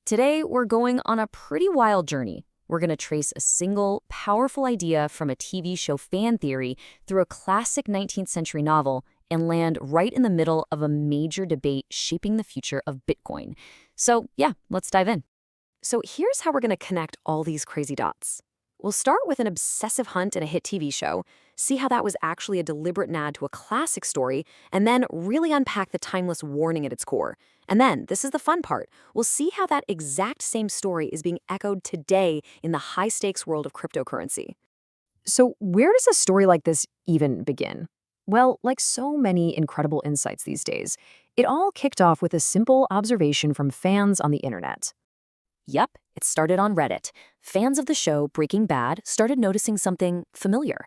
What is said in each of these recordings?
Today, we're going on a pretty wild journey. We're going to trace a single, powerful idea from a TV show fan theory through a classic 19th century novel and land right in the middle of a major debate shaping the future of Bitcoin. So, yeah, let's dive in. So here's how we're going to connect all these crazy dots. We'll start with an obsessive hunt in a hit TV show, see how that was actually a deliberate nod to a classic story, and then really unpack the timeless warning at its core. And then, this is the fun part, we'll see how that exact same story is being echoed today in the high-stakes world of cryptocurrency. So where does a story like this even begin? Well, like so many incredible insights these days, it all kicked off with a simple observation from fans on the internet. Yep, it started on Reddit. Fans of the show Breaking Bad started noticing something familiar.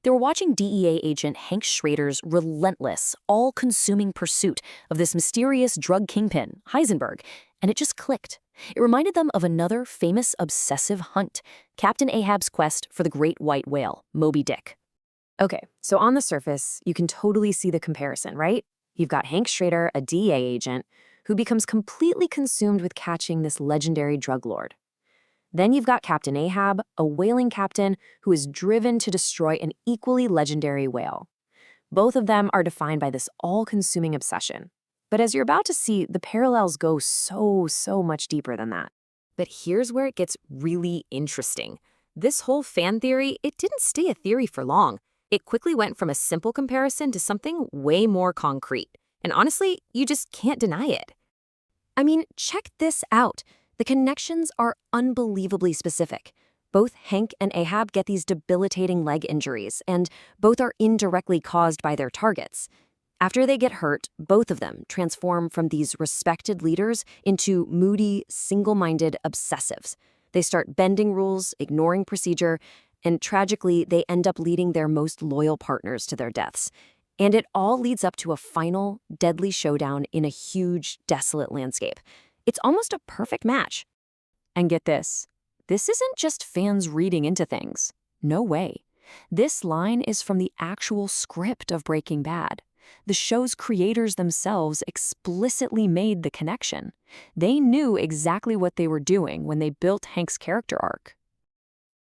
They were watching DEA agent Hank Schrader's relentless, all-consuming pursuit of this mysterious drug kingpin, Heisenberg, and it just clicked. It reminded them of another famous obsessive hunt, Captain Ahab's quest for the great white whale, Moby Dick. Okay, so on the surface, you can totally see the comparison, right? You've got Hank Schrader, a DEA agent, who becomes completely consumed with catching this legendary drug lord. Then you've got Captain Ahab, a whaling captain who is driven to destroy an equally legendary whale. Both of them are defined by this all-consuming obsession. But as you're about to see, the parallels go so much deeper than that. But here's where it gets really interesting. This whole fan theory, it didn't stay a theory for long. It quickly went from a simple comparison to something way more concrete. And honestly, you just can't deny it. I mean, check this out. The connections are unbelievably specific. Both Hank and Ahab get these debilitating leg injuries, and both are indirectly caused by their targets. After they get hurt, both of them transform from these respected leaders into moody, single-minded obsessives. They start bending rules, ignoring procedure, and tragically, they end up leading their most loyal partners to their deaths. And it all leads up to a final, deadly showdown in a huge, desolate landscape. It's almost a perfect match. And get this isn't just fans reading into things. No way. This line is from the actual script of Breaking Bad. The show's creators themselves explicitly made the connection. They knew exactly what they were doing when they built Hank's character arc.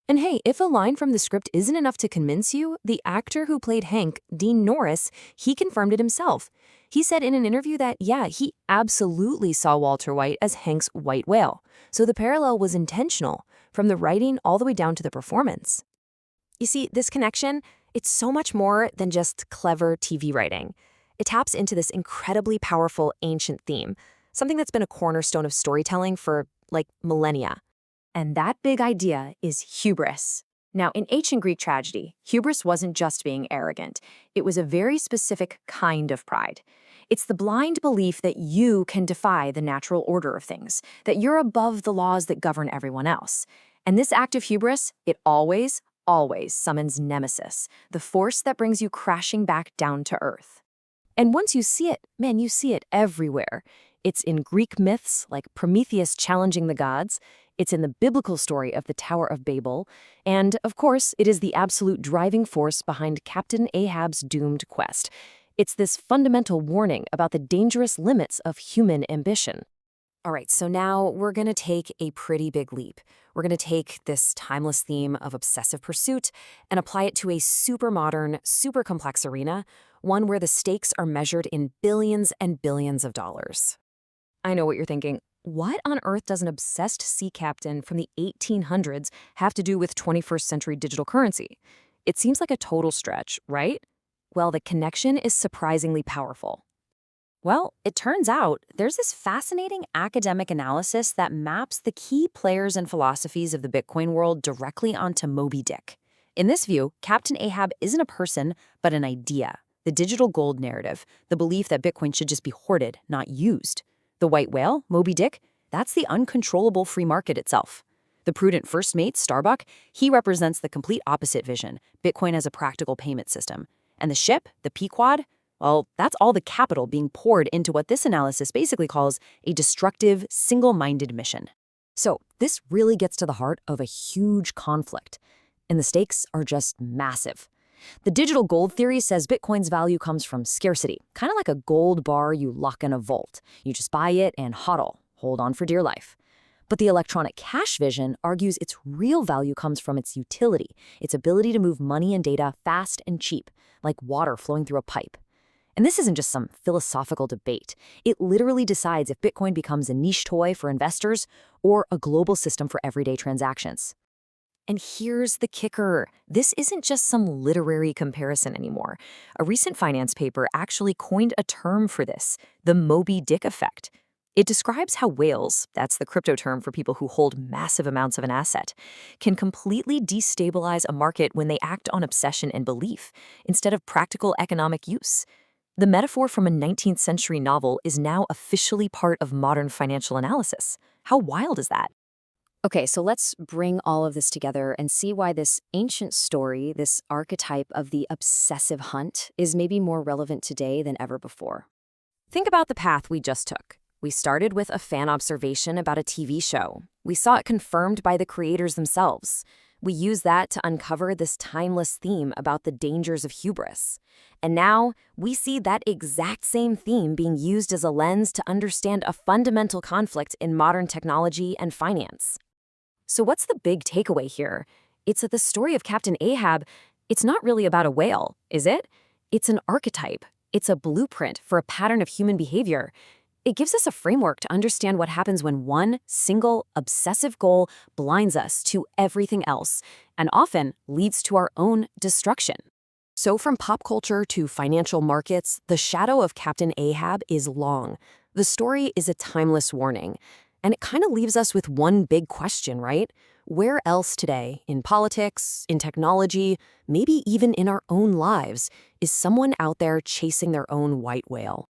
And hey, if a line from the script isn't enough to convince you, the actor who played Hank, Dean Norris, he confirmed it himself. He said in an interview that, yeah, he absolutely saw Walter White as Hank's white whale. So the parallel was intentional, from the writing all the way down to the performance. You see, this connection, it's so much more than just clever TV writing. It taps into this incredibly powerful ancient theme, something that's been a cornerstone of storytelling for, like, millennia. And that big idea is hubris. Now, in ancient Greek tragedy, hubris wasn't just being arrogant. It was a very specific kind of pride. It's the blind belief that you can defy the natural order of things, that you're above the laws that govern everyone else. And this act of hubris, it always summons Nemesis, the force that brings you crashing back down to earth. And once you see it, man, you see it everywhere. It's in Greek myths like Prometheus challenging the gods. It's in the biblical story of the Tower of Babel. And, of course, it is the absolute driving force behind Captain Ahab's doomed quest. It's this fundamental warning about the dangerous limits of human ambition. All right, so now we're going to take a pretty big leap. We're going to take this timeless theme of obsessive pursuit and apply it to a super modern, super complex arena, one where the stakes are measured in billions and billions of dollars. I know what you're thinking. What on earth does an obsessed sea captain from the 1800s have to do with 21st century digital currency? It seems like a total stretch, right? Well, the connection is surprisingly powerful. Well, it turns out there's this fascinating academic analysis that maps the key players and philosophies of the Bitcoin world directly onto Moby Dick. In this view, Captain Ahab isn't a person, but an idea. The digital gold narrative, the belief that Bitcoin should just be hoarded, not used. The white whale, Moby Dick, that's the uncontrollable free market itself. The prudent first mate, Starbuck, he represents the complete opposite vision, Bitcoin as a practical payment system. And the ship, the Pequod, well, that's all the capital being poured into what this analysis basically calls a destructive, single-minded mission. So this really gets to the heart of a huge conflict, and the stakes are just massive. The digital gold theory says Bitcoin's value comes from scarcity, kind of like a gold bar you lock in a vault. You just buy it and HODL, hold on for dear life. But the electronic cash vision argues its real value comes from its utility, its ability to move money and data fast and cheap, like water flowing through a pipe. And this isn't just some philosophical debate. It literally decides if Bitcoin becomes a niche toy for investors or a global system for everyday transactions. And here's the kicker. This isn't just some literary comparison anymore. A recent finance paper actually coined a term for this, the Moby Dick effect. It describes how whales, that's the crypto term for people who hold massive amounts of an asset, can completely destabilize a market when they act on obsession and belief instead of practical economic use. The metaphor from a 19th century novel is now officially part of modern financial analysis. How wild is that? Okay, so let's bring all of this together and see why this ancient story, this archetype of the obsessive hunt, is maybe more relevant today than ever before. Think about the path we just took. We started with a fan observation about a TV show. We saw it confirmed by the creators themselves. We used that to uncover this timeless theme about the dangers of hubris. And now, we see that exact same theme being used as a lens to understand a fundamental conflict in modern technology and finance. So what's the big takeaway here? It's that the story of Captain Ahab, it's not really about a whale, is it? It's an archetype. It's a blueprint for a pattern of human behavior. It gives us a framework to understand what happens when one single obsessive goal blinds us to everything else and often leads to our own destruction. So from pop culture to financial markets, the shadow of Captain Ahab is long. The story is a timeless warning. And it kind of leaves us with one big question, right? Where else today, in politics, in technology, maybe even in our own lives, is someone out there chasing their own white whale?